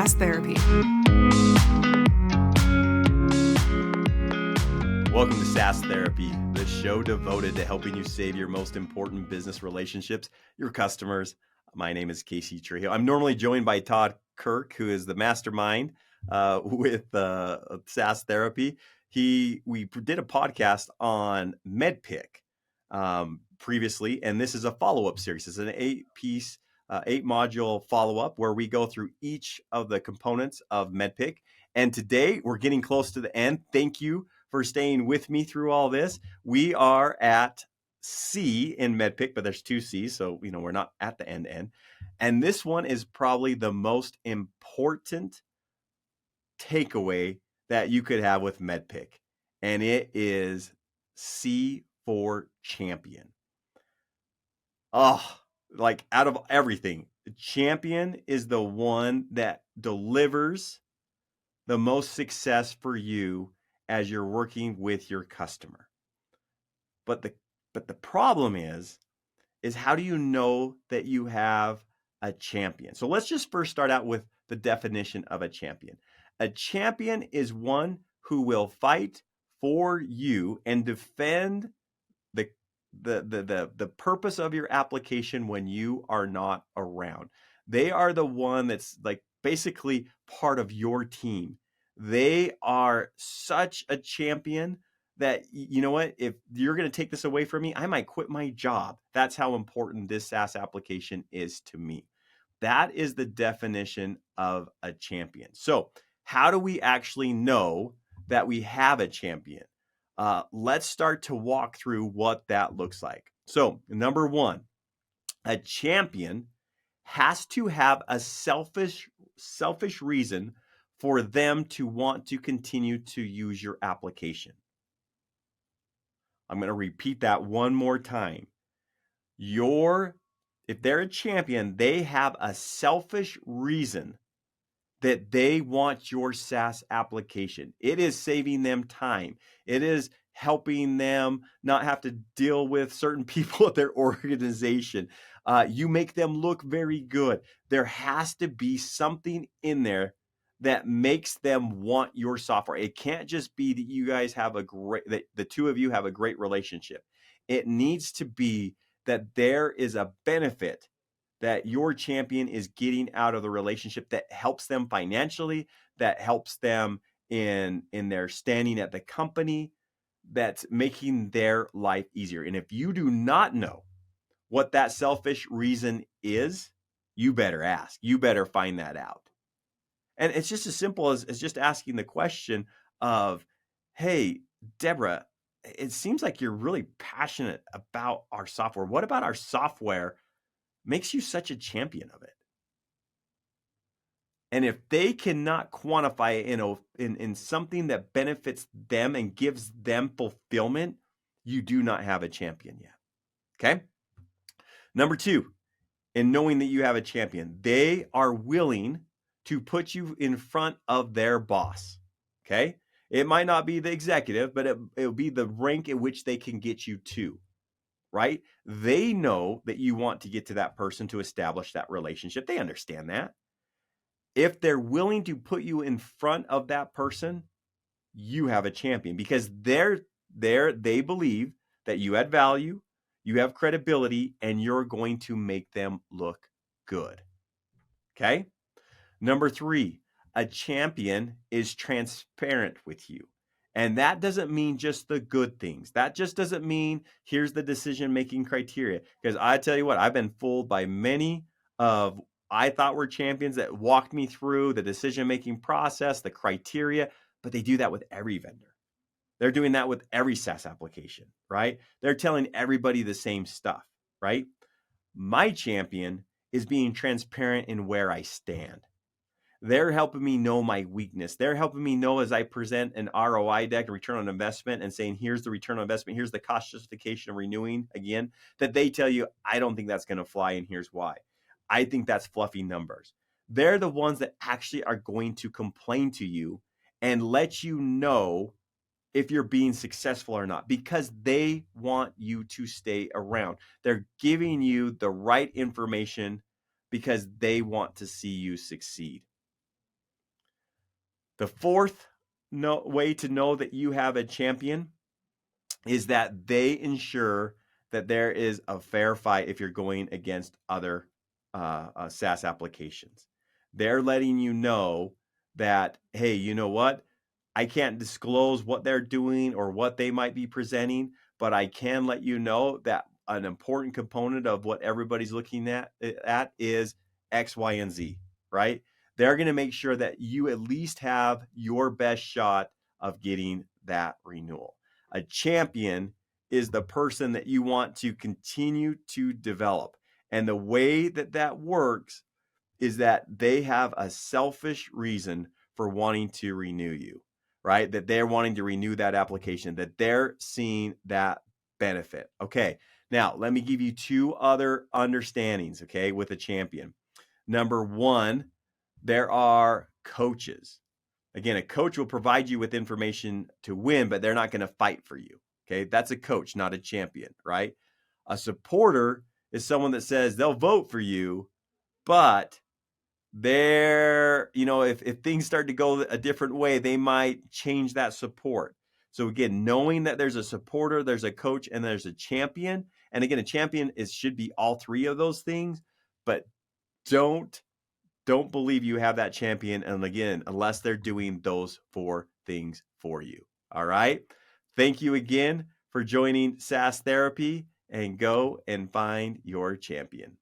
SaaS Therapy. Welcome to SaaS Therapy, the show devoted to helping you save your most important business relationships, your customers. My name is Casey Trujillo. I'm normally joined by Todd Kirk, who is the mastermind with SaaS Therapy. We did a podcast on MEDDPICC previously, and this is a follow-up series. It's an 8-module follow-up where we go through each of the components of MEDDPICC. And today we're getting close to the end. Thank you for staying with me through all this. We are at C in MEDDPICC, but there's 2 C's, so we're not at the end. And this one is probably the most important takeaway that you could have with MEDDPICC, and it is C for champion. Like out of everything, the champion is the one that delivers the most success for you as you're working with your customer. But the problem is how do you know that you have a champion? So let's just first start out with the definition of a champion. A champion is one who will fight for you and defend the purpose of your application when you are not around. They are the one that's like basically part of your team. They are such a champion that, you know what, if you're going to take this away from me, I might quit my job. That's how important this SaaS application is to me. That is the definition of a champion. So how do we actually know that we have a champion? Let's start to walk through what that looks like. So number 1, a champion has to have a selfish reason for them to want to continue to use your application. I'm going to repeat that one more time. If they're a champion, they have a selfish reason that they want your SaaS application. It is saving them time. It is helping them not have to deal with certain people at their organization. You make them look very good. There has to be something in there that makes them want your software. It can't just be that you guys have that the two of you have a great relationship. It needs to be that there is a benefit that your champion is getting out of the relationship that helps them financially, that helps them in their standing at the company, that's making their life easier. And if you do not know what that selfish reason is, you better ask. You better find that out. And it's just as simple as just asking the question of, hey, Deborah, it seems like you're really passionate about our software. What about our software makes you such a champion of it? And if they cannot quantify it in something that benefits them and gives them fulfillment, you do not have a champion yet. Okay? Number 2, in knowing that you have a champion, they are willing to put you in front of their boss. Okay? It might not be the executive, but it'll be the rank at which they can get you to. Right? They know that you want to get to that person to establish that relationship. They understand that. If they're willing to put you in front of that person, you have a champion because they believe that you add value, you have credibility, and you're going to make them look good. Okay? Number 3, a champion is transparent with you. And that doesn't mean just the good things. That just doesn't mean here's the decision-making criteria. Because I tell you what, I've been fooled by many of I thought were champions that walked me through the decision-making process, the criteria, but they do that with every vendor. They're doing that with every SaaS application, right? They're telling everybody the same stuff, right? My champion is being transparent in where I stand. They're helping me know my weakness. They're helping me know as I present an ROI deck, a return on investment, and saying, here's the return on investment, here's the cost justification of renewing again, that they tell you, I don't think that's going to fly, and here's why. I think that's fluffy numbers. They're the ones that actually are going to complain to you and let you know if you're being successful or not, because they want you to stay around. They're giving you the right information because they want to see you succeed. The fourth way to know that you have a champion is that they ensure that there is a fair fight if you're going against other SaaS applications. They're letting you know that, hey, you know what? I can't disclose what they're doing or what they might be presenting, but I can let you know that an important component of what everybody's looking at is X, Y, and Z, right? They're going to make sure that you at least have your best shot of getting that renewal. A champion is the person that you want to continue to develop. And the way that that works is that they have a selfish reason for wanting to renew you, right? That they're wanting to renew that application, that they're seeing that benefit. Okay, now let me give you two other understandings, okay, with a champion. Number one, there are coaches. Again, a coach will provide you with information to win, but they're not going to fight for you. Okay, that's a coach, not a champion, right? A supporter is someone that says they'll vote for you, but they're, if things start to go a different way, they might change that support. So again, knowing that there's a supporter, there's a coach, and there's a champion. And again, a champion should be all three of those things, but don't believe you have that champion. And again, unless they're doing those four things for you. All right. Thank you again for joining SaaS Therapy, and go and find your champion.